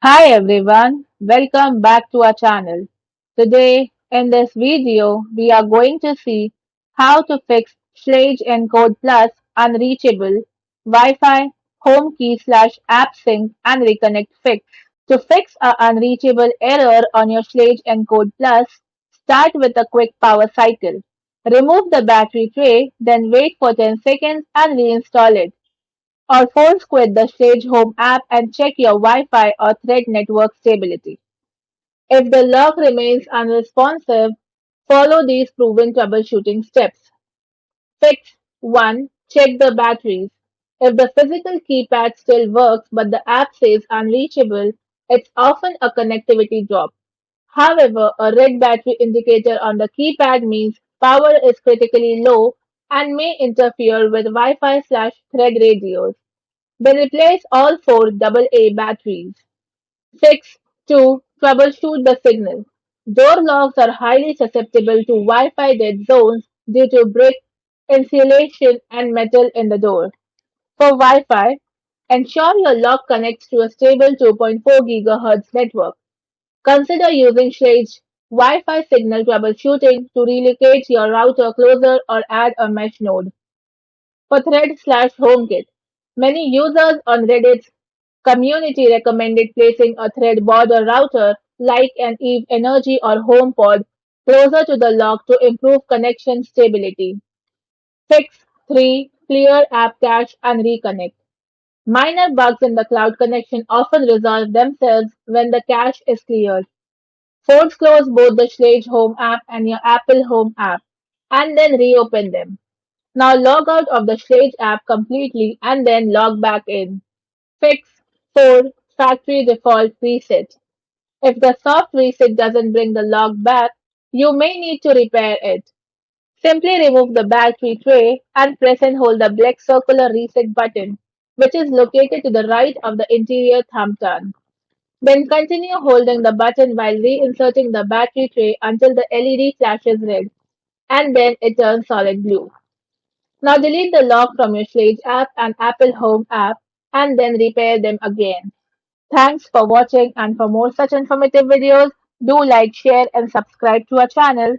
Hi everyone, welcome back to our channel. Today in this video we are going to see how to fix Schlage Encode Plus Unreachable Wi-Fi home key slash app sync and reconnect fix. To fix a unreachable error on your Schlage Encode Plus, start with a quick power cycle. Remove the battery tray, then wait for 10 seconds and reinstall it. Or force quit the Sage Home app and check your Wi-Fi or thread network stability. If the lock remains unresponsive, follow these proven troubleshooting steps. Fix 1. Check the batteries. If the physical keypad still works but the app says unreachable, it's often a connectivity drop. However, a red battery indicator on the keypad means power is critically low and may interfere with Wi-Fi slash thread radios. Then replace all four AA batteries. 6. To troubleshoot the signal. Door locks are highly susceptible to Wi-Fi dead zones due to brick, insulation, and metal in the door. For Wi-Fi, ensure your lock connects to a stable 2.4 GHz network. Consider using Schlage Wi-Fi signal troubleshooting to relocate your router closer or add a mesh node. For Thread/HomeKit, many users on Reddit's community recommended placing a thread border router like an Eve Energy or HomePod closer to the lock to improve connection stability. Fix 3. Clear app cache and reconnect. Minor bugs in the cloud connection often resolve themselves when the cache is cleared. Force close both the Schlage Home app and your Apple Home app, and then reopen them. Now log out of the Schlage app completely and then log back in. Fix 4. Factory default reset. If the soft reset doesn't bring the log back, you may need to repair it. Simply remove the battery tray and press and hold the black circular reset button, which is located to the right of the interior thumb turn. Then continue holding the button while reinserting the battery tray until the LED flashes red, and then it turns solid blue. Now delete the lock from your Schlage app and Apple Home app and then repair them again. Thanks for watching, and for more such informative videos, do like, share and subscribe to our channel.